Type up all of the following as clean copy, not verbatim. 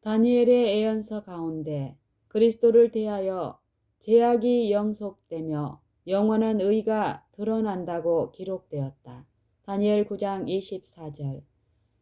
다니엘의 예언서 가운데 그리스도를 대하여 제약이 영속되며 영원한 의가 드러난다고 기록되었다. 다니엘 9장 24절.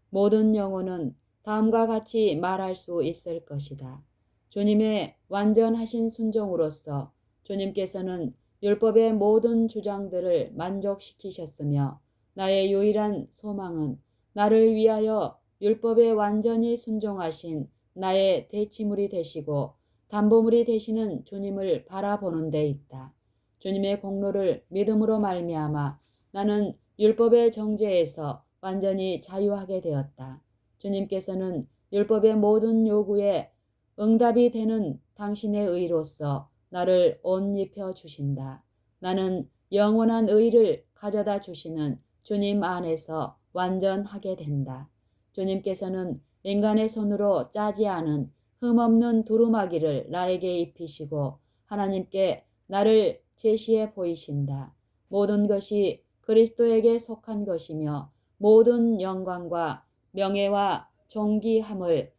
모든 영혼은 다음과 같이 말할 수 있을 것이다. 주님의 완전하신 순종으로서 주님께서는 율법의 모든 주장들을 만족시키셨으며 나의 유일한 소망은 나를 위하여 율법에 완전히 순종하신 나의 대치물이 되시고 담보물이 되시는 주님을 바라보는 데 있다. 주님의 공로를 믿음으로 말미암아 나는 율법의 정죄에서 완전히 자유하게 되었다. 주님께서는 율법의 모든 요구에 응답이 되는 당신의 의로서 나를 옷 입혀 주신다. 나는 영원한 의를 가져다 주시는 주님 안에서 완전하게 된다. 주님께서는 인간의 손으로 짜지 않은 흠없는 두루마기를 나에게 입히시고 하나님께 나를 제시해 보이신다. 모든 것이 그리스도에게 속한 것이며 모든 영광과 명예와 존귀함을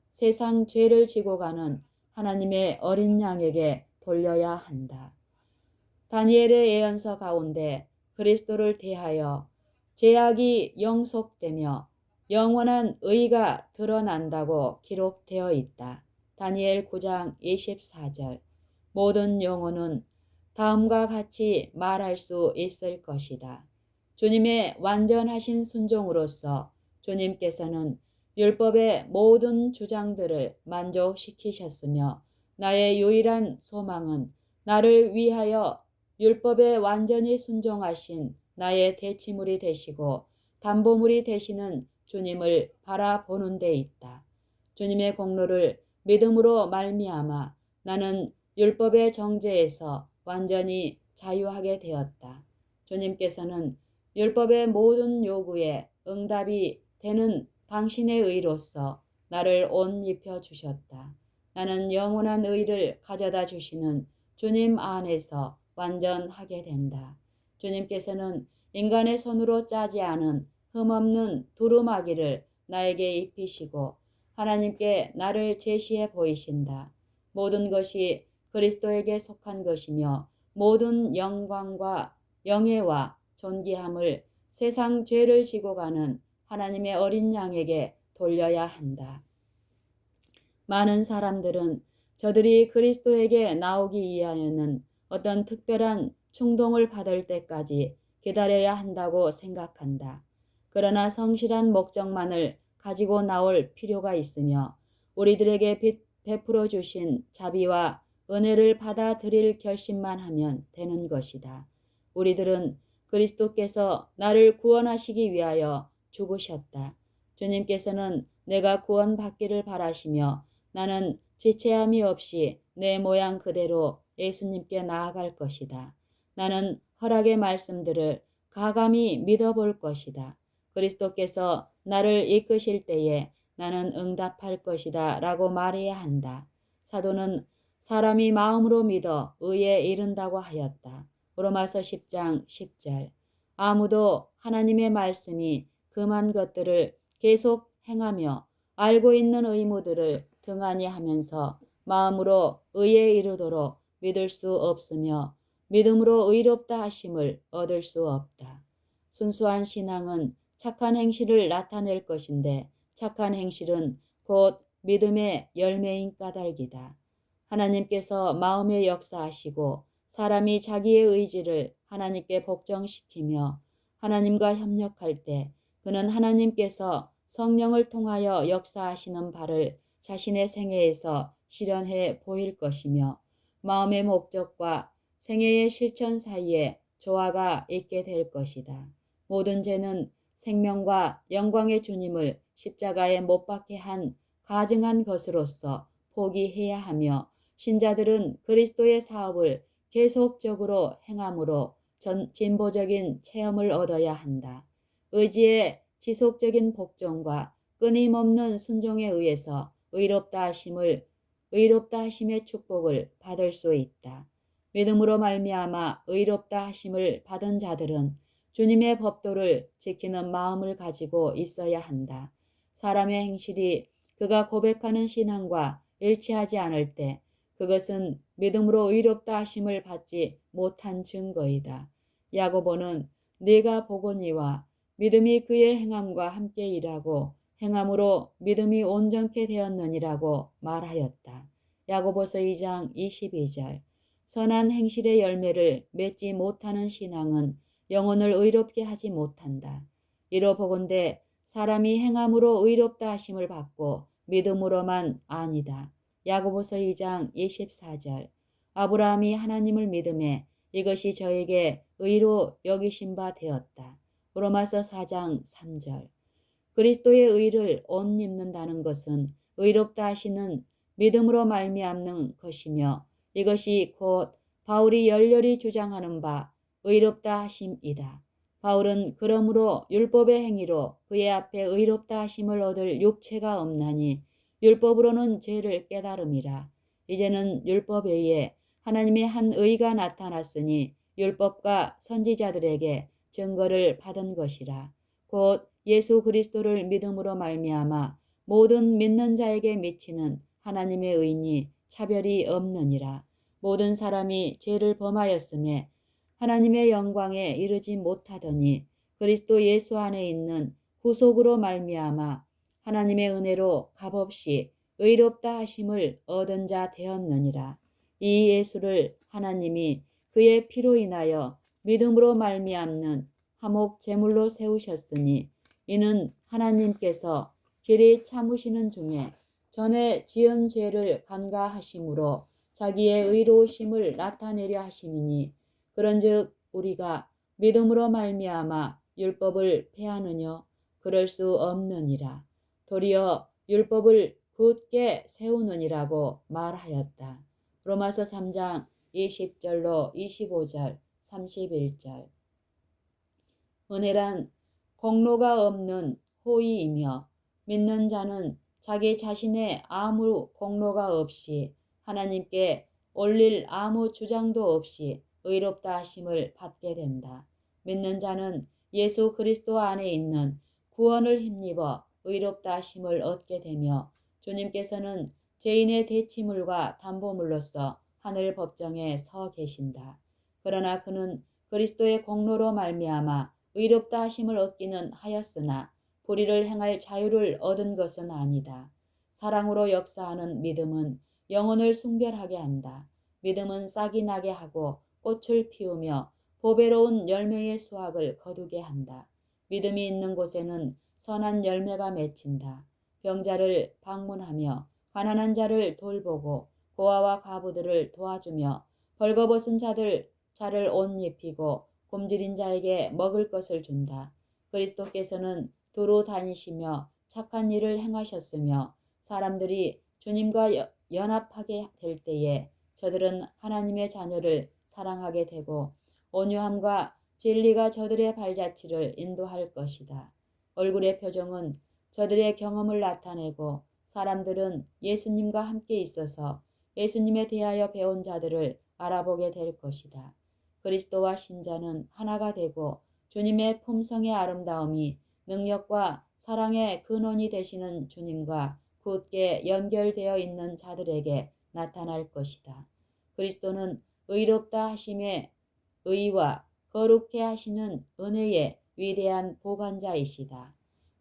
세상 죄를 지고 가는 하나님의 어린 양에게 돌려야 한다. 다니엘의 예언서 가운데 그리스도를 대하여 제약이 영속되며 영원한 의가 드러난다고 기록되어 있다. 다니엘 9장 24절. 모든 영혼은 다음과 같이 말할 수 있을 것이다. 주님의 완전하신 순종으로서 주님께서는 율법의 모든 주장들을 만족시키셨으며 나의 유일한 소망은 나를 위하여 율법에 완전히 순종하신 나의 대치물이 되시고 담보물이 되시는 주님을 바라보는 데 있다. 주님의 공로를 믿음으로 말미암아 나는 율법의 정죄에서 완전히 자유하게 되었다. 주님께서는 율법의 모든 요구에 응답이 되는 당신의 의로서 나를 옷 입혀 주셨다. 나는 영원한 의를 가져다 주시는 주님 안에서 완전하게 된다. 주님께서는 인간의 손으로 짜지 않은 흠없는 두루마기를 나에게 입히시고 하나님께 나를 제시해 보이신다. 모든 것이 그리스도에게 속한 것이며 모든 영광과 영예와 존귀함을 세상 죄를 지고 가는 하나님의 어린 양에게 돌려야 한다. 많은 사람들은 저들이 그리스도에게 나오기 위하여는 어떤 특별한 충동을 받을 때까지 기다려야 한다고 생각한다. 그러나 성실한 목적만을 가지고 나올 필요가 있으며 우리들에게 베풀어 주신 자비와 은혜를 받아들일 결심만 하면 되는 것이다. 우리들은 그리스도께서 나를 구원하시기 위하여 죽으셨다. 주님께서는 내가 구원받기를 바라시며 나는 지체함이 없이 내 모양 그대로 예수님께 나아갈 것이다. 나는 허락의 말씀들을 가감히 믿어볼 것이다. 그리스도께서 나를 이끄실 때에 나는 응답할 것이다 라고 말해야 한다. 사도는 사람이 마음으로 믿어 의에 이른다고 하였다. 로마서 10장 10절. 아무도 하나님의 말씀이 금한 것들을 계속 행하며 알고 있는 의무들을 등한히 하면서 마음으로 의에 이르도록 믿을 수 없으며 믿음으로 의롭다 하심을 얻을 수 없다. 순수한 신앙은 착한 행실을 나타낼 것인데 착한 행실은 곧 믿음의 열매인 까닭이다. 하나님께서 마음에 역사하시고 사람이 자기의 의지를 하나님께 복종시키며 하나님과 협력할 때 그는 하나님께서 성령을 통하여 역사하시는 바를 자신의 생애에서 실현해 보일 것이며 마음의 목적과 생애의 실천 사이에 조화가 있게 될 것이다. 모든 죄는 생명과 영광의 주님을 십자가에 못 박게 한 가증한 것으로서 포기해야 하며 신자들은 그리스도의 사업을 계속적으로 행함으로 진보적인 체험을 얻어야 한다. 의지의 지속적인 복종과 끊임없는 순종에 의해서 의롭다 하심의 축복을 받을 수 있다. 믿음으로 말미암아 의롭다 하심을 받은 자들은 주님의 법도를 지키는 마음을 가지고 있어야 한다. 사람의 행실이 그가 고백하는 신앙과 일치하지 않을 때 그것은 믿음으로 의롭다 하심을 받지 못한 증거이다. 야고보는 네가 보거니와 믿음이 그의 행함과 함께 일하고 행함으로 믿음이 온전케 되었느니라고 말하였다. 야고보서 2장 22절. 선한 행실의 열매를 맺지 못하는 신앙은 영혼을 의롭게 하지 못한다. 이로 보건대 사람이 행함으로 의롭다 하심을 받고 믿음으로만 아니다. 야고보서 2장 24절. 아브라함이 하나님을 믿음에 이것이 저에게 의로 여기신 바 되었다. 로마서 4장 3절. 그리스도의 의를 옷 입는다는 것은 의롭다 하시는 믿음으로 말미암는 것이며 이것이 곧 바울이 열렬히 주장하는 바 의롭다 하심이다. 바울은 그러므로 율법의 행위로 그의 앞에 의롭다 하심을 얻을 육체가 없나니 율법으로는 죄를 깨달음이라. 이제는 율법 외에 하나님의 한 의가 나타났으니 율법과 선지자들에게 증거를 받은 것이라. 곧 예수 그리스도를 믿음으로 말미암아 모든 믿는 자에게 미치는 하나님의 의니 차별이 없느니라. 모든 사람이 죄를 범하였음에 하나님의 영광에 이르지 못하더니 그리스도 예수 안에 있는 구속으로 말미암아 하나님의 은혜로 값없이 의롭다 하심을 얻은 자 되었느니라. 이 예수를 하나님이 그의 피로 인하여 믿음으로 말미암는 화목 제물로 세우셨으니 이는 하나님께서 길이 참으시는 중에 전에 지은 죄를 간과하심으로 자기의 의로우심을 나타내려 하심이니 그런즉 우리가 믿음으로 말미암아 율법을 폐하느뇨 그럴 수 없느니라. 도리어 율법을 굳게 세우느니라고 말하였다. 로마서 3장 20절로 25절 31절. 은혜란 공로가 없는 호의이며 믿는 자는 자기 자신의 아무 공로가 없이 하나님께 올릴 아무 주장도 없이 의롭다 하심을 받게 된다. 믿는 자는 예수 그리스도 안에 있는 구원을 힘입어 의롭다 하심을 얻게 되며 주님께서는 죄인의 대치물과 담보물로서 하늘 법정에 서 계신다. 그러나 그는 그리스도의 공로로 말미암아 의롭다 하심을 얻기는 하였으나 불의를 행할 자유를 얻은 것은 아니다. 사랑으로 역사하는 믿음은 영혼을 순결하게 한다. 믿음은 싹이 나게 하고 꽃을 피우며 보배로운 열매의 수확을 거두게 한다. 믿음이 있는 곳에는 선한 열매가 맺힌다. 병자를 방문하며 가난한 자를 돌보고 고아와 과부들을 도와주며 벌거벗은 자를 옷 입히고 굶주린 자에게 먹을 것을 준다. 그리스도께서는 두루 다니시며 착한 일을 행하셨으며 사람들이 주님과 연합하게 될 때에 저들은 하나님의 자녀를 사랑하게 되고 온유함과 진리가 저들의 발자취를 인도할 것이다. 얼굴의 표정은 저들의 경험을 나타내고 사람들은 예수님과 함께 있어서 예수님에 대하여 배운 자들을 알아보게 될 것이다. 그리스도와 신자는 하나가 되고 주님의 품성의 아름다움이 능력과 사랑의 근원이 되시는 주님과 굳게 연결되어 있는 자들에게 나타날 것이다. 그리스도는 의롭다 하심의 의와 거룩해 하시는 은혜의 위대한 보관자이시다.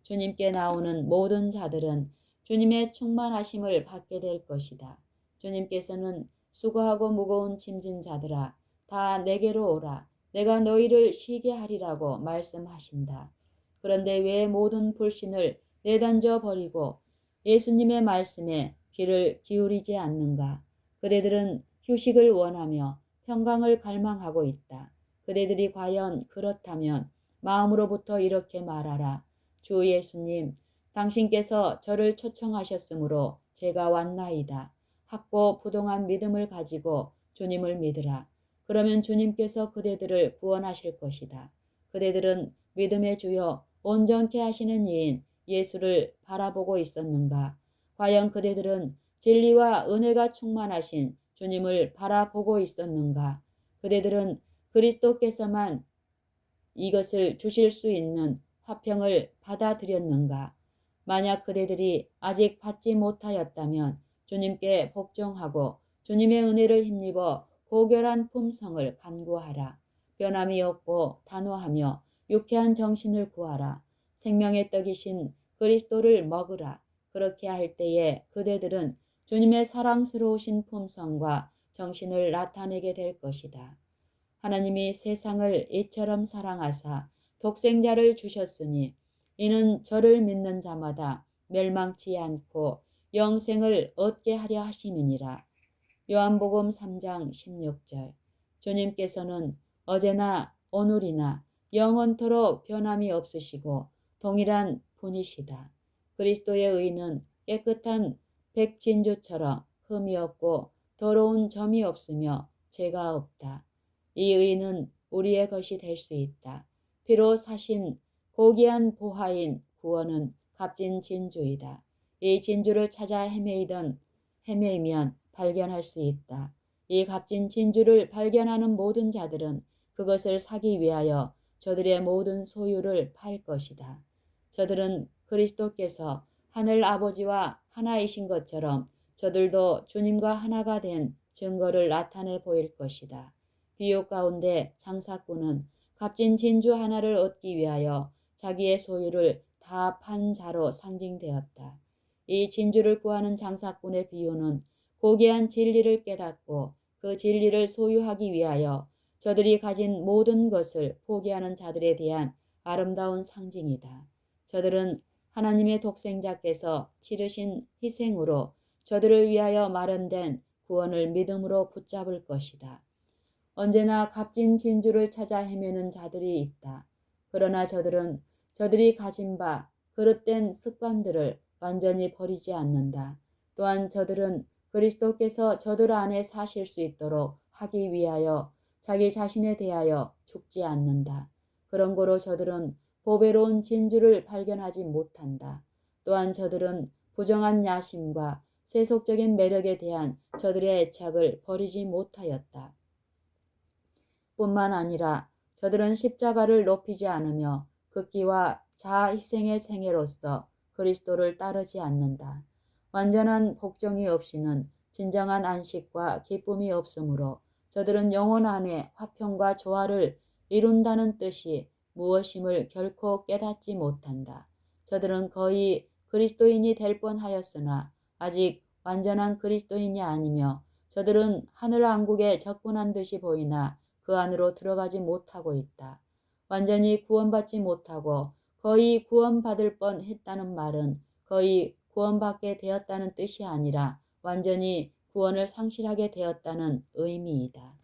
주님께 나오는 모든 자들은 주님의 충만하심을 받게 될 것이다. 주님께서는 수고하고 무거운 짐진 자들아 다 내게로 오라 내가 너희를 쉬게 하리라고 말씀하신다. 그런데 왜 모든 불신을 내던져 버리고 예수님의 말씀에 귀를 기울이지 않는가? 그대들은 휴식을 원하며 평강을 갈망하고 있다. 그대들이 과연 그렇다면 마음으로부터 이렇게 말하라. 주 예수님, 당신께서 저를 초청하셨으므로 제가 왔나이다. 확고 부동한 믿음을 가지고 주님을 믿으라. 그러면 주님께서 그대들을 구원하실 것이다. 그대들은 믿음의 주요 온전케 하시는 이인 예수를 바라보고 있었는가? 과연 그대들은 진리와 은혜가 충만하신 주님을 바라보고 있었는가? 그대들은 그리스도께서만 이것을 주실 수 있는 화평을 받아들였는가? 만약 그대들이 아직 받지 못하였다면 주님께 복종하고 주님의 은혜를 힘입어 고결한 품성을 간구하라. 변함이 없고 단호하며 유쾌한 정신을 구하라. 생명의 떡이신 그리스도를 먹으라. 그렇게 할 때에 그대들은 주님의 사랑스러우신 품성과 정신을 나타내게 될 것이다. 하나님이 세상을 이처럼 사랑하사 독생자를 주셨으니 이는 저를 믿는 자마다 멸망치 않고 영생을 얻게 하려 하심이니라. 요한복음 3장 16절. 주님께서는 어제나 오늘이나 영원토록 변함이 없으시고 동일한 분이시다. 그리스도의 의는 깨끗한 백진주처럼 흠이 없고 더러운 점이 없으며 죄가 없다. 이 의는 우리의 것이 될 수 있다. 피로 사신 고귀한 보화인 구원은 값진 진주이다. 이 진주를 찾아 헤매이면 발견할 수 있다. 이 값진 진주를 발견하는 모든 자들은 그것을 사기 위하여 저들의 모든 소유를 팔 것이다. 저들은 그리스도께서 하늘 아버지와 하나이신 것처럼 저들도 주님과 하나가 된 증거를 나타내 보일 것이다. 비유 가운데 장사꾼은 값진 진주 하나를 얻기 위하여 자기의 소유를 다 판 자로 상징되었다. 이 진주를 구하는 장사꾼의 비유는 고귀한 진리를 깨닫고 그 진리를 소유하기 위하여 저들이 가진 모든 것을 포기하는 자들에 대한 아름다운 상징이다. 저들은 하나님의 독생자께서 치르신 희생으로 저들을 위하여 마련된 구원을 믿음으로 붙잡을 것이다. 언제나 값진 진주를 찾아 헤매는 자들이 있다. 그러나 저들은 저들이 가진 바 그릇된 습관들을 완전히 버리지 않는다. 또한 저들은 그리스도께서 저들 안에 사실 수 있도록 하기 위하여 자기 자신에 대하여 죽지 않는다. 그런 고로 저들은 보배로운 진주를 발견하지 못한다. 또한 저들은 부정한 야심과 세속적인 매력에 대한 저들의 애착을 버리지 못하였다. 뿐만 아니라 저들은 십자가를 높이지 않으며 극기와 자아희생의 생애로서 그리스도를 따르지 않는다. 완전한 복종이 없이는 진정한 안식과 기쁨이 없으므로 저들은 영혼 안에 화평과 조화를 이룬다는 뜻이 무엇임을 결코 깨닫지 못한다. 저들은 거의 그리스도인이 될 뻔하였으나 아직 완전한 그리스도인이 아니며 저들은 하늘 왕국에 접근한 듯이 보이나 그 안으로 들어가지 못하고 있다. 완전히 구원받지 못하고 거의 구원받을 뻔했다는 말은 거의 구원받게 되었다는 뜻이 아니라 완전히 구원을 상실하게 되었다는 의미이다.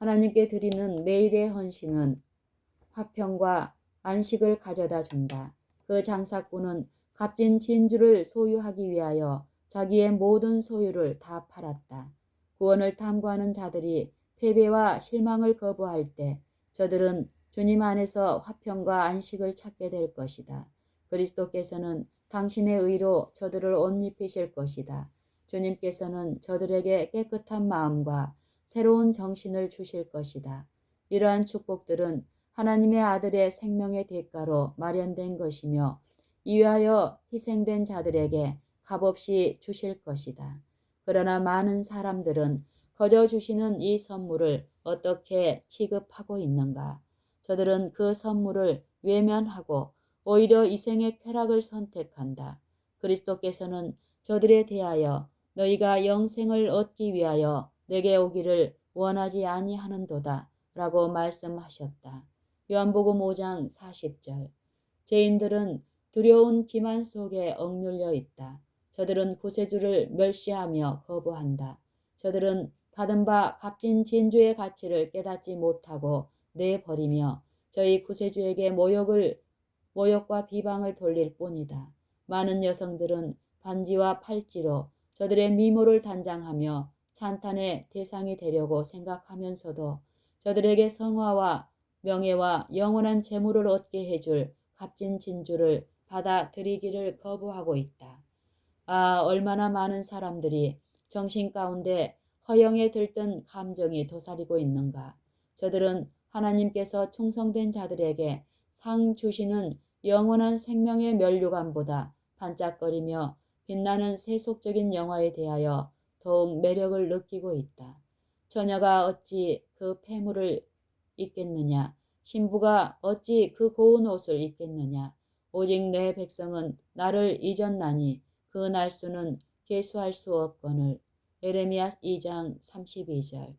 하나님께 드리는 매일의 헌신은 화평과 안식을 가져다 준다. 그 장사꾼은 값진 진주를 소유하기 위하여 자기의 모든 소유를 다 팔았다. 구원을 탐구하는 자들이 패배와 실망을 거부할 때 저들은 주님 안에서 화평과 안식을 찾게 될 것이다. 그리스도께서는 당신의 의로 저들을 옷 입히실 것이다. 주님께서는 저들에게 깨끗한 마음과 새로운 정신을 주실 것이다. 이러한 축복들은 하나님의 아들의 생명의 대가로 마련된 것이며 이위하여 희생된 자들에게 값없이 주실 것이다. 그러나 많은 사람들은 거저 주시는 이 선물을 어떻게 취급하고 있는가? 저들은 그 선물을 외면하고 오히려 이생의 쾌락을 선택한다. 그리스도께서는 저들에 대하여 너희가 영생을 얻기 위하여 내게 오기를 원하지 아니하는도다 라고 말씀하셨다. 요한복음 5장 40절. 죄인들은 두려운 기만 속에 억눌려 있다. 저들은 구세주를 멸시하며 거부한다. 저들은 받은 바 값진 진주의 가치를 깨닫지 못하고 내버리며 저희 구세주에게 모욕과 비방을 돌릴 뿐이다. 많은 여성들은 반지와 팔찌로 저들의 미모를 단장하며 찬탄의 대상이 되려고 생각하면서도 저들에게 성화와 명예와 영원한 재물을 얻게 해줄 값진 진주를 받아들이기를 거부하고 있다. 아, 얼마나 많은 사람들이 정신 가운데 허영에 들뜬 감정이 도사리고 있는가. 저들은 하나님께서 충성된 자들에게 상 주시는 영원한 생명의 면류관보다 반짝거리며 빛나는 세속적인 영화에 대하여 더욱 매력을 느끼고 있다. 처녀가 어찌 그 폐물을 입겠느냐? 신부가 어찌 그 고운 옷을 입겠느냐? 오직 내 백성은 나를 잊었나니 그 날수는 계수할 수 없거늘. 예레미야 2장 32절.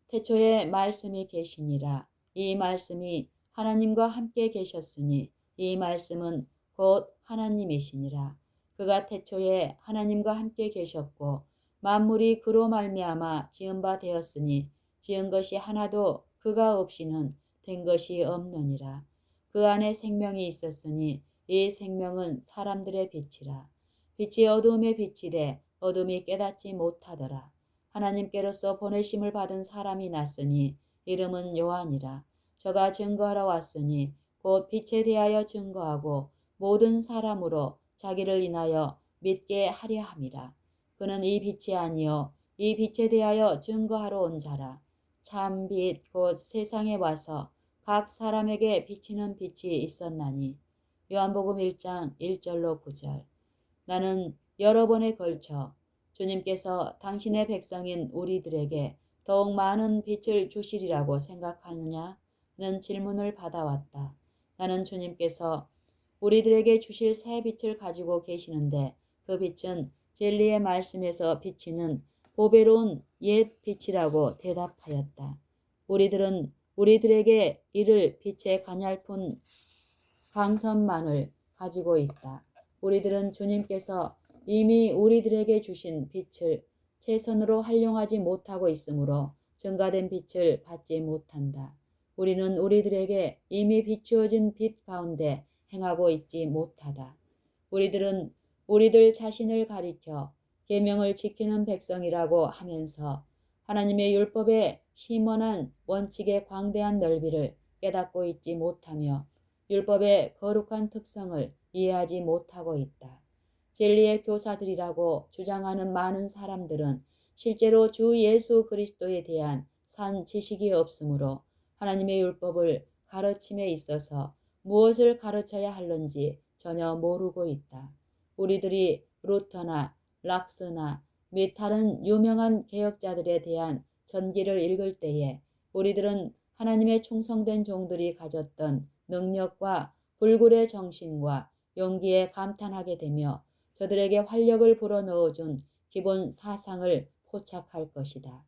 태초에 말씀이 계시니라. 이 말씀이 하나님과 함께 계셨으니 이 말씀은 곧 하나님이시니라. 그가 태초에 하나님과 함께 계셨고 만물이 그로 말미암아 지은 바 되었으니 지은 것이 하나도 그가 없이는 된 것이 없느니라. 그 안에 생명이 있었으니 이 생명은 사람들의 빛이라. 빛이 어두움에 비치되 어둠이 깨닫지 못하더라. 하나님께로서 보내심을 받은 사람이 났으니 이름은 요한이라. 저가 증거하러 왔으니 곧 빛에 대하여 증거하고 모든 사람으로 자기를 인하여 믿게 하려 함이라. 그는 이 빛이 아니요 이 빛에 대하여 증거하러 온 자라. 참 빛 곧 세상에 와서 각 사람에게 비치는 빛이 있었나니. 요한복음 1장 1절로 9절. 나는 여러 번에 걸쳐 주님께서 당신의 백성인 우리들에게 더욱 많은 빛을 주시리라고 생각하느냐는 질문을 받아왔다. 나는 주님께서 우리들에게 주실 새 빛을 가지고 계시는데 그 빛은 진리의 말씀에서 비치는 보배로운 옛 빛이라고 대답하였다. 우리들은 우리들에게 이를 빛의 가냘픈 광선만을 가지고 있다. 우리들은 주님께서 이미 우리들에게 주신 빛을 최선으로 활용하지 못하고 있으므로 증가된 빛을 받지 못한다. 우리는 우리들에게 이미 비추어진 빛 가운데 행하고 있지 못하다. 우리들은 우리들 자신을 가리켜 계명을 지키는 백성이라고 하면서 하나님의 율법의 심원한 원칙의 광대한 넓이를 깨닫고 있지 못하며 율법의 거룩한 특성을 이해하지 못하고 있다. 진리의 교사들이라고 주장하는 많은 사람들은 실제로 주 예수 그리스도에 대한 산 지식이 없으므로 하나님의 율법을 가르침에 있어서 무엇을 가르쳐야 하는지 전혀 모르고 있다. 우리들이 루터나 락스나 및 다른 유명한 개혁자들에 대한 전기를 읽을 때에 우리들은 하나님의 충성된 종들이 가졌던 능력과 불굴의 정신과 용기에 감탄하게 되며 저들에게 활력을 불어넣어준 기본 사상을 포착할 것이다.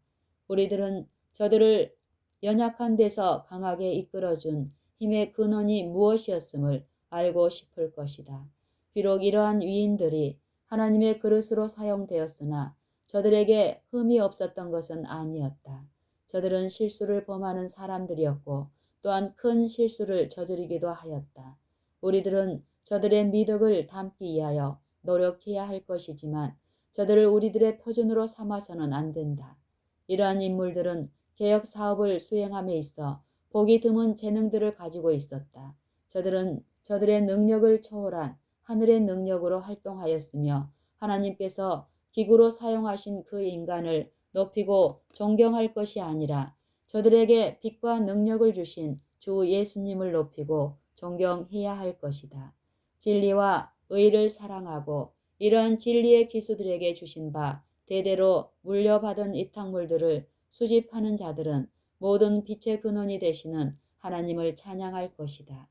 우리들은 저들을 연약한 데서 강하게 이끌어준 힘의 근원이 무엇이었음을 알고 싶을 것이다. 비록 이러한 위인들이 하나님의 그릇으로 사용되었으나 저들에게 흠이 없었던 것은 아니었다. 저들은 실수를 범하는 사람들이었고 또한 큰 실수를 저지르기도 하였다. 우리들은 저들의 미덕을 담기 위하여 노력해야 할 것이지만 저들을 우리들의 표준으로 삼아서는 안 된다. 이러한 인물들은 개혁 사업을 수행함에 있어 보기 드문 재능들을 가지고 있었다. 저들은 저들의 능력을 초월한 하늘의 능력으로 활동하였으며 하나님께서 기구로 사용하신 그 인간을 높이고 존경할 것이 아니라 저들에게 빛과 능력을 주신 주 예수님을 높이고 존경해야 할 것이다. 진리와 의를 사랑하고 이러한 진리의 기수들에게 주신 바 대대로 물려받은 이탁물들을 수집하는 자들은 모든 빛의 근원이 되시는 하나님을 찬양할 것이다.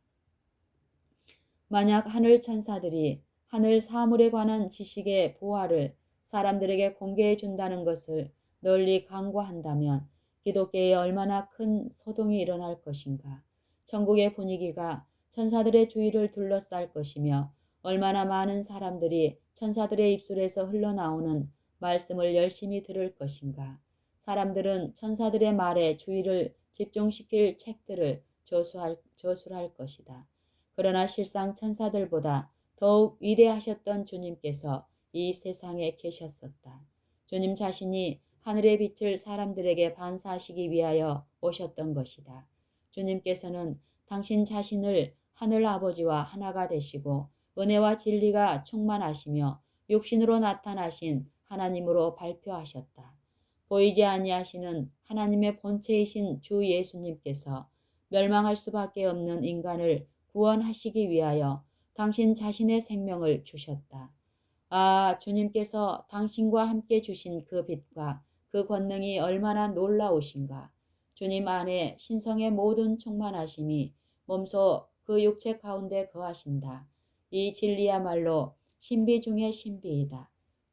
만약 하늘 천사들이 하늘 사물에 관한 지식의 보화를 사람들에게 공개해 준다는 것을 널리 강구한다면 기독교에 얼마나 큰 소동이 일어날 것인가. 천국의 분위기가 천사들의 주위를 둘러쌀 것이며 얼마나 많은 사람들이 천사들의 입술에서 흘러나오는 말씀을 열심히 들을 것인가. 사람들은 천사들의 말에 주의를 집중시킬 책들을 저술할 것이다. 그러나 실상 천사들보다 더욱 위대하셨던 주님께서 이 세상에 계셨었다. 주님 자신이 하늘의 빛을 사람들에게 반사하시기 위하여 오셨던 것이다. 주님께서는 당신 자신을 하늘 아버지와 하나가 되시고 은혜와 진리가 충만하시며 육신으로 나타나신 하나님으로 발표하셨다. 보이지 아니하시는 하나님의 본체이신 주 예수님께서 멸망할 수밖에 없는 인간을 구원하시기 위하여 당신 자신의 생명을 주셨다. 아, 주님께서 당신과 함께 주신 그 빛과 그 권능이 얼마나 놀라우신가. 주님 안에 신성의 모든 충만하심이 몸소 그 육체 가운데 거하신다. 이 진리야말로 신비 중의 신비이다.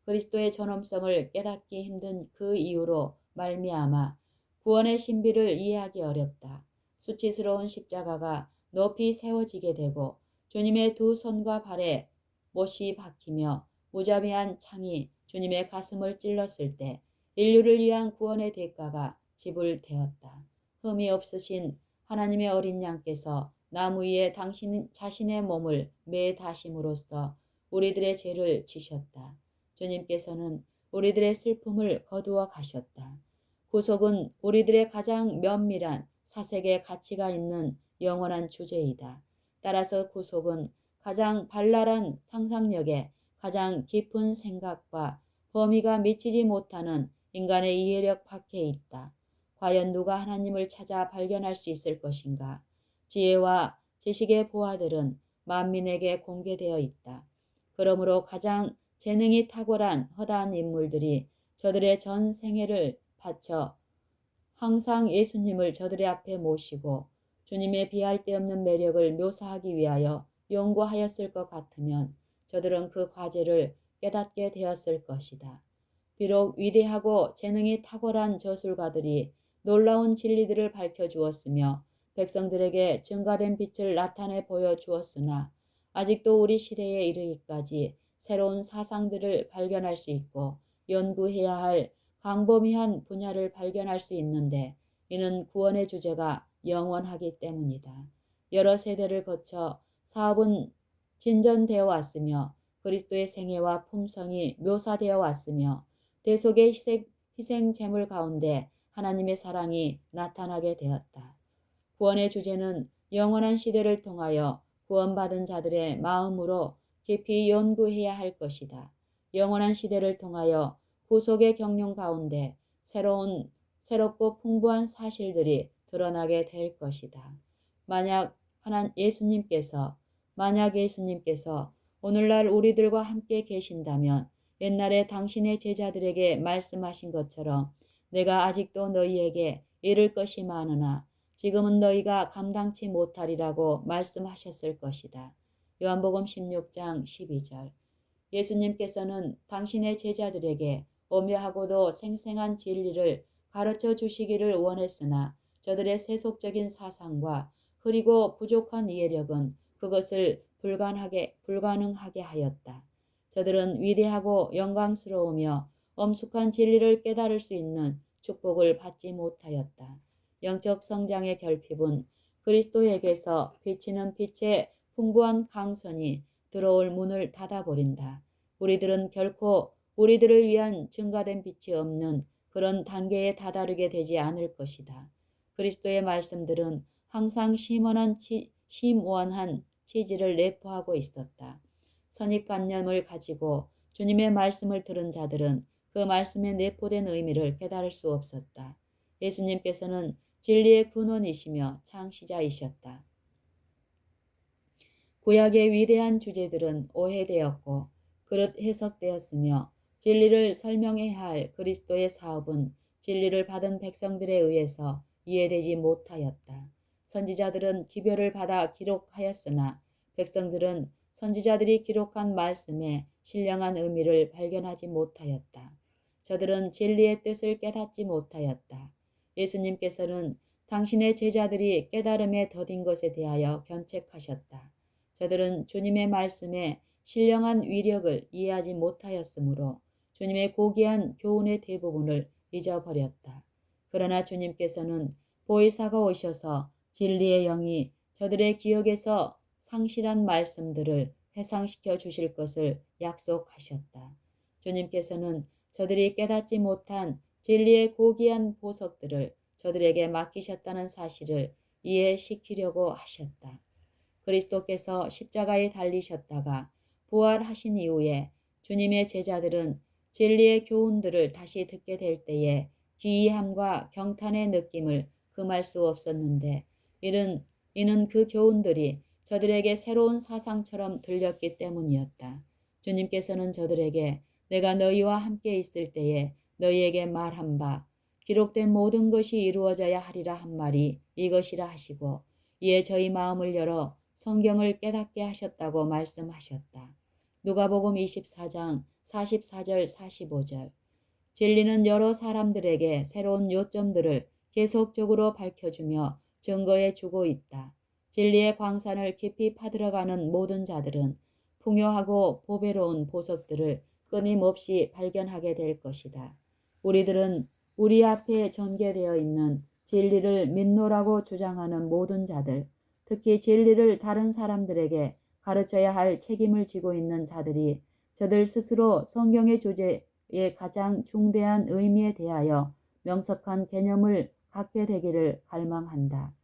그리스도의 전엄성을 깨닫기 힘든 그 이유로 말미암아 구원의 신비를 이해하기 어렵다. 수치스러운 십자가가 높이 세워지게 되고 주님의 두 손과 발에 못이 박히며 무자비한 창이 주님의 가슴을 찔렀을 때 인류를 위한 구원의 대가가 지불되었다. 흠이 없으신 하나님의 어린 양께서 나무 위에 당신 자신의 몸을 매다심으로써 우리들의 죄를 지셨다. 주님께서는 우리들의 슬픔을 거두어 가셨다. 구속은 우리들의 가장 면밀한 사색의 가치가 있는 영원한 주제이다. 따라서 구속은 가장 발랄한 상상력에 가장 깊은 생각과 범위가 미치지 못하는 인간의 이해력 밖에 있다. 과연 누가 하나님을 찾아 발견할 수 있을 것인가? 지혜와 지식의 보화들은 만민에게 공개되어 있다. 그러므로 가장 재능이 탁월한 허다한 인물들이 저들의 전 생애를 바쳐 항상 예수님을 저들의 앞에 모시고 주님의 비할 데 없는 매력을 묘사하기 위하여 연구하였을 것 같으면 저들은 그 과제를 깨닫게 되었을 것이다. 비록 위대하고 재능이 탁월한 저술가들이 놀라운 진리들을 밝혀주었으며 백성들에게 증가된 빛을 나타내 보여주었으나 아직도 우리 시대에 이르기까지 새로운 사상들을 발견할 수 있고 연구해야 할 광범위한 분야를 발견할 수 있는데 이는 구원의 주제가 영원하기 때문이다. 여러 세대를 거쳐 사업은 진전되어 왔으며 그리스도의 생애와 품성이 묘사되어 왔으며 대속의 희생 제물 가운데 하나님의 사랑이 나타나게 되었다. 구원의 주제는 영원한 시대를 통하여 구원받은 자들의 마음으로 깊이 연구해야 할 것이다. 영원한 시대를 통하여 구속의 경륜 가운데 새롭고 풍부한 사실들이 드러나게 될 것이다. 만약 예수님께서 오늘날 우리들과 함께 계신다면 옛날에 당신의 제자들에게 말씀하신 것처럼 내가 아직도 너희에게 이를 것이 많으나 지금은 너희가 감당치 못하리라고 말씀하셨을 것이다. 요한복음 16장 12절. 예수님께서는 당신의 제자들에게 오묘하고도 생생한 진리를 가르쳐 주시기를 원했으나 저들의 세속적인 사상과 흐리고 부족한 이해력은 그것을 불가능하게 하였다. 저들은 위대하고 영광스러우며 엄숙한 진리를 깨달을 수 있는 축복을 받지 못하였다. 영적 성장의 결핍은 그리스도에게서 비치는 빛의 풍부한 강선이 들어올 문을 닫아버린다. 우리들은 결코 우리들을 위한 증가된 빛이 없는 그런 단계에 다다르게 되지 않을 것이다. 그리스도의 말씀들은 항상 심원한 취지를 내포하고 있었다. 선입관념을 가지고 주님의 말씀을 들은 자들은 그 말씀에 내포된 의미를 깨달을 수 없었다. 예수님께서는 진리의 근원이시며 창시자이셨다. 구약의 위대한 주제들은 오해되었고 그릇 해석되었으며 진리를 설명해야 할 그리스도의 사업은 진리를 받은 백성들에 의해서 이해되지 못하였다. 선지자들은 기별을 받아 기록하였으나 백성들은 선지자들이 기록한 말씀의 신령한 의미를 발견하지 못하였다. 저들은 진리의 뜻을 깨닫지 못하였다. 예수님께서는 당신의 제자들이 깨달음에 더딘 것에 대하여 견책하셨다. 저들은 주님의 말씀의 신령한 위력을 이해하지 못하였으므로 주님의 고귀한 교훈의 대부분을 잊어버렸다. 그러나 주님께서는 보혜사가 오셔서 진리의 영이 저들의 기억에서 상실한 말씀들을 회상시켜 주실 것을 약속하셨다. 주님께서는 저들이 깨닫지 못한 진리의 고귀한 보석들을 저들에게 맡기셨다는 사실을 이해시키려고 하셨다. 그리스도께서 십자가에 달리셨다가 부활하신 이후에 주님의 제자들은 진리의 교훈들을 다시 듣게 될 때에 기이함과 경탄의 느낌을 금할 수 없었는데 이는 그 교훈들이 저들에게 새로운 사상처럼 들렸기 때문이었다. 주님께서는 저들에게 내가 너희와 함께 있을 때에 너희에게 말한 바 기록된 모든 것이 이루어져야 하리라 한 말이 이것이라 하시고 이에 저희 마음을 열어 성경을 깨닫게 하셨다고 말씀하셨다. 누가복음 24장 44절 45절. 진리는 여러 사람들에게 새로운 요점들을 계속적으로 밝혀주며 증거해 주고 있다. 진리의 광산을 깊이 파들어가는 모든 자들은 풍요하고 보배로운 보석들을 끊임없이 발견하게 될 것이다. 우리들은 우리 앞에 전개되어 있는 진리를 믿노라고 주장하는 모든 자들, 특히 진리를 다른 사람들에게 가르쳐야 할 책임을 지고 있는 자들이 저들 스스로 성경의 주제에 가장 중대한 의미에 대하여 명석한 개념을 갖게 되기를 갈망한다.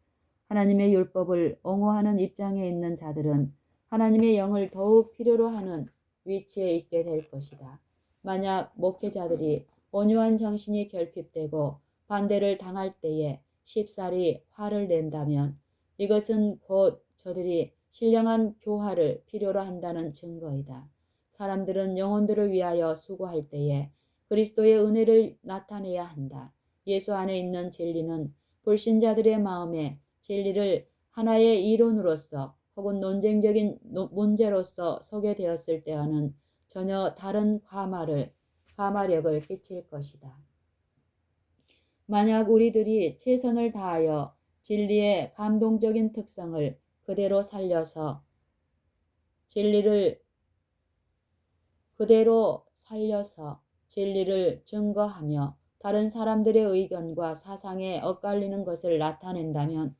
하나님의 율법을 옹호하는 입장에 있는 자들은 하나님의 영을 더욱 필요로 하는 위치에 있게 될 것이다. 만약 목회자들이 온유한 정신이 결핍되고 반대를 당할 때에 쉽사리 화를 낸다면 이것은 곧 저들이 신령한 교화를 필요로 한다는 증거이다. 사람들은 영혼들을 위하여 수고할 때에 그리스도의 은혜를 나타내야 한다. 예수 안에 있는 진리는 불신자들의 마음에 진리를 하나의 이론으로서 혹은 논쟁적인 문제로서 소개되었을 때와는 전혀 다른 과마력을 끼칠 것이다. 만약 우리들이 최선을 다하여 진리의 감동적인 특성을 그대로 살려서 진리를 증거하며 다른 사람들의 의견과 사상에 엇갈리는 것을 나타낸다면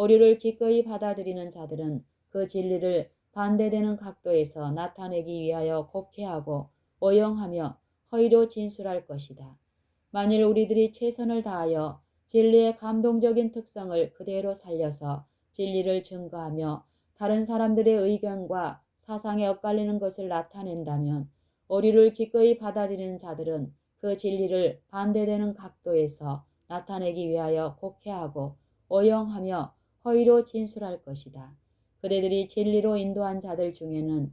오류를 기꺼이 받아들이는 자들은 그 진리를 반대되는 각도에서 나타내기 위하여 곡해하고 오용하며 허위로 진술할 것이다. 만일 우리들이 최선을 다하여 진리의 감동적인 특성을 그대로 살려서 진리를 증거하며 다른 사람들의 의견과 사상에 엇갈리는 것을 나타낸다면 오류를 기꺼이 받아들이는 자들은 그 진리를 반대되는 각도에서 나타내기 위하여 곡해하고 오용하며 허위로 진술할 것이다. 그대들이 진리로 인도한 자들 중에는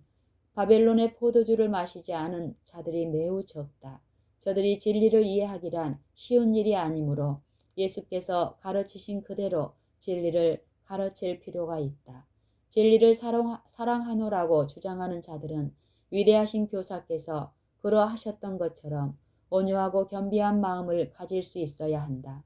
바벨론의 포도주를 마시지 않은 자들이 매우 적다. 저들이 진리를 이해하기란 쉬운 일이 아니므로 예수께서 가르치신 그대로 진리를 가르칠 필요가 있다. 진리를 사랑하노라고 주장하는 자들은 위대하신 교사께서 그러하셨던 것처럼 온유하고 겸비한 마음을 가질 수 있어야 한다.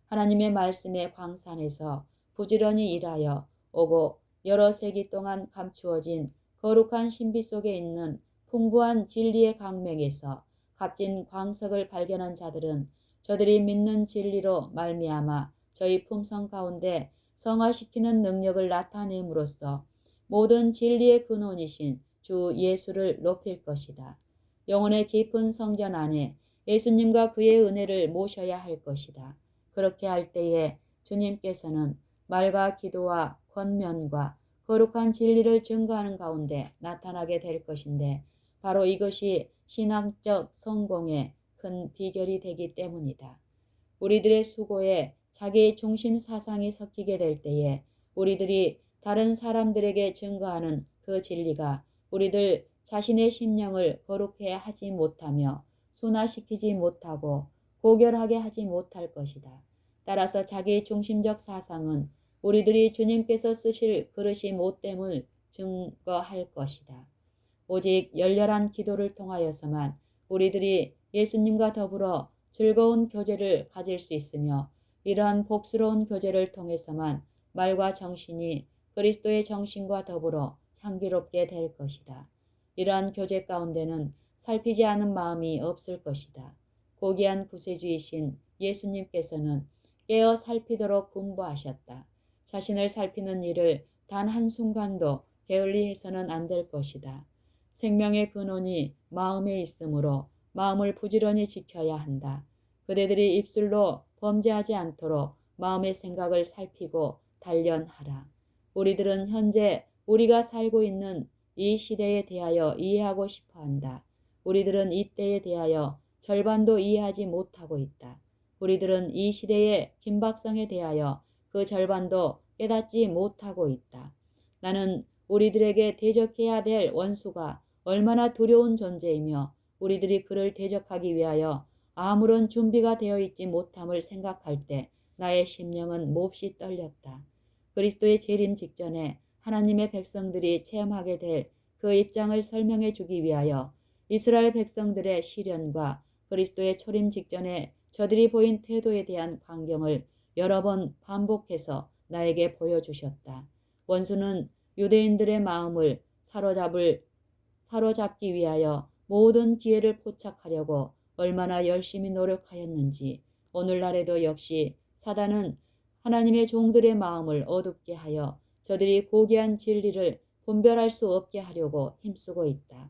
하나님의 말씀의 광산에서 부지런히 일하여 오고 여러 세기 동안 감추어진 거룩한 신비 속에 있는 풍부한 진리의 강맥에서 값진 광석을 발견한 자들은 저들이 믿는 진리로 말미암아 저희 품성 가운데 성화시키는 능력을 나타냄으로써 모든 진리의 근원이신 주 예수를 높일 것이다. 영혼의 깊은 성전 안에 예수님과 그의 은혜를 모셔야 할 것이다. 그렇게 할 때에 주님께서는 말과 기도와 권면과 거룩한 진리를 증거하는 가운데 나타나게 될 것인데 바로 이것이 신앙적 성공의 큰 비결이 되기 때문이다. 우리들의 수고에 자기 중심 사상이 섞이게 될 때에 우리들이 다른 사람들에게 증거하는 그 진리가 우리들 자신의 심령을 거룩해 하지 못하며 순화시키지 못하고 고결하게 하지 못할 것이다. 따라서 자기 중심적 사상은 우리들이 주님께서 쓰실 그릇이 못됨을 증거할 것이다. 오직 열렬한 기도를 통하여서만 우리들이 예수님과 더불어 즐거운 교제를 가질 수 있으며 이러한 복스러운 교제를 통해서만 말과 정신이 그리스도의 정신과 더불어 향기롭게 될 것이다. 이러한 교제 가운데는 살피지 않은 마음이 없을 것이다. 고귀한 구세주이신 예수님께서는 깨어 살피도록 분부하셨다. 자신을 살피는 일을 단 한순간도 게을리해서는 안 될 것이다. 생명의 근원이 마음에 있으므로 마음을 부지런히 지켜야 한다. 그대들이 입술로 범죄하지 않도록 마음의 생각을 살피고 단련하라. 우리들은 현재 우리가 살고 있는 이 시대에 대하여 이해하고 싶어 한다. 우리들은 이 때에 대하여 절반도 이해하지 못하고 있다. 우리들은 이 시대의 긴박성에 대하여 그 절반도 깨닫지 못하고 있다. 나는 우리들에게 대적해야 될 원수가 얼마나 두려운 존재이며 우리들이 그를 대적하기 위하여 아무런 준비가 되어 있지 못함을 생각할 때 나의 심령은 몹시 떨렸다. 그리스도의 재림 직전에 하나님의 백성들이 체험하게 될 그 입장을 설명해 주기 위하여 이스라엘 백성들의 시련과 그리스도의 초림 직전에 저들이 보인 태도에 대한 광경을 여러 번 반복해서 나에게 보여주셨다. 원수는 유대인들의 마음을 사로잡기 위하여 모든 기회를 포착하려고 얼마나 열심히 노력하였는지 오늘날에도 역시 사단은 하나님의 종들의 마음을 어둡게 하여 저들이 고귀한 진리를 분별할 수 없게 하려고 힘쓰고 있다.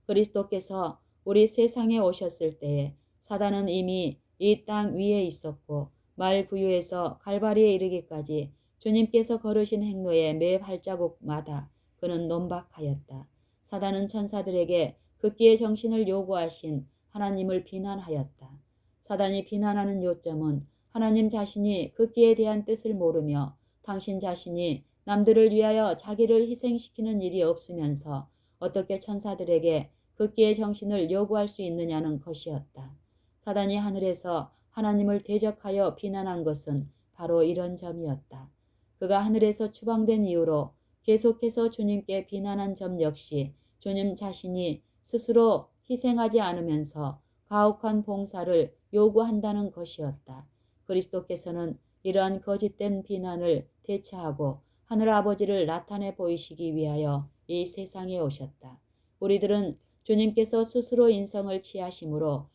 그리스도께서 우리 세상에 오셨을 때에 사단은 이미 이 땅 위에 있었고 말구유에서 갈바리에 이르기까지 주님께서 걸으신 행로의 매 발자국마다 그는 논박하였다. 사단은 천사들에게 극기의 정신을 요구하신 하나님을 비난하였다. 사단이 비난하는 요점은 하나님 자신이 극기에 대한 뜻을 모르며 당신 자신이 남들을 위하여 자기를 희생시키는 일이 없으면서 어떻게 천사들에게 극기의 정신을 요구할 수 있느냐는 것이었다. 사단이 하늘에서 하나님을 대적하여 비난한 것은 바로 이런 점이었다. 그가 하늘에서 추방된 이후로 계속해서 주님께 비난한 점 역시 주님 자신이 스스로 희생하지 않으면서 가혹한 봉사를 요구한다는 것이었다. 그리스도께서는 이러한 거짓된 비난을 대처하고 하늘아버지를 나타내 보이시기 위하여 이 세상에 오셨다. 우리들은 주님께서 스스로 인성을 취하심으로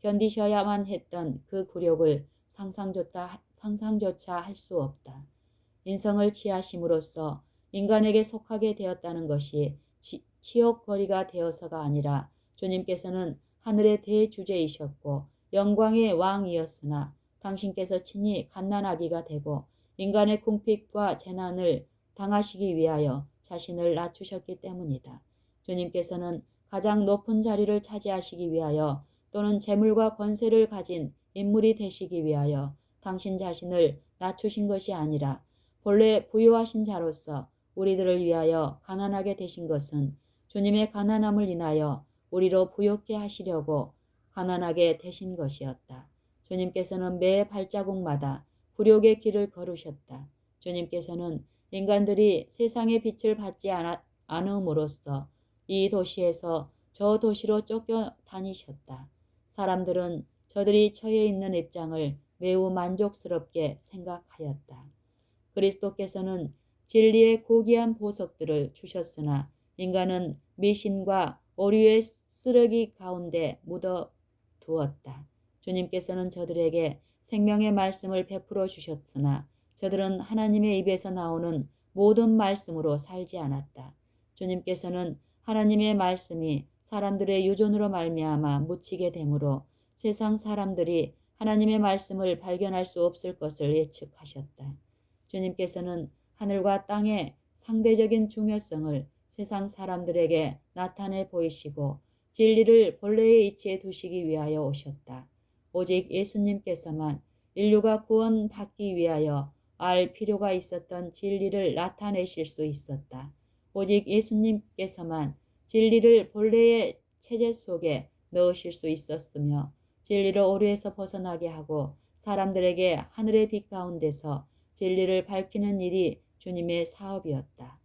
견디셔야만 했던 그 굴욕을 상상조차 할 수 없다. 인성을 취하심으로써 인간에게 속하게 되었다는 것이 치욕거리가 되어서가 아니라 주님께서는 하늘의 대주제이셨고 영광의 왕이었으나 당신께서 친히 갓난아기가 되고 인간의 궁핍과 재난을 당하시기 위하여 자신을 낮추셨기 때문이다. 주님께서는 가장 높은 자리를 차지하시기 위하여 또는 재물과 권세를 가진 인물이 되시기 위하여 당신 자신을 낮추신 것이 아니라 본래 부유하신 자로서 우리들을 위하여 가난하게 되신 것은 주님의 가난함을 인하여 우리로 부욕해 하시려고 가난하게 되신 것이었다. 주님께서는 매 발자국마다 굴욕의 길을 걸으셨다. 주님께서는 인간들이 세상의 빛을 받지 않음으로써 이 도시에서 저 도시로 쫓겨다니셨다. 사람들은 저들이 처해 있는 입장을 매우 만족스럽게 생각하였다. 그리스도께서는 진리의 고귀한 보석들을 주셨으나 인간은 미신과 오류의 쓰레기 가운데 묻어두었다. 주님께서는 저들에게 생명의 말씀을 베풀어 주셨으나 저들은 하나님의 입에서 나오는 모든 말씀으로 살지 않았다. 주님께서는 하나님의 말씀이 사람들의 유존으로 말미암아 묻히게 되므로 세상 사람들이 하나님의 말씀을 발견할 수 없을 것을 예측하셨다. 주님께서는 하늘과 땅의 상대적인 중요성을 세상 사람들에게 나타내 보이시고 진리를 본래의 이치에 두시기 위하여 오셨다. 오직 예수님께서만 인류가 구원받기 위하여 알 필요가 있었던 진리를 나타내실 수 있었다. 오직 예수님께서만 진리를 본래의 체제 속에 넣으실 수 있었으며 진리를 오류에서 벗어나게 하고 사람들에게 하늘의 빛 가운데서 진리를 밝히는 일이 주님의 사업이었다.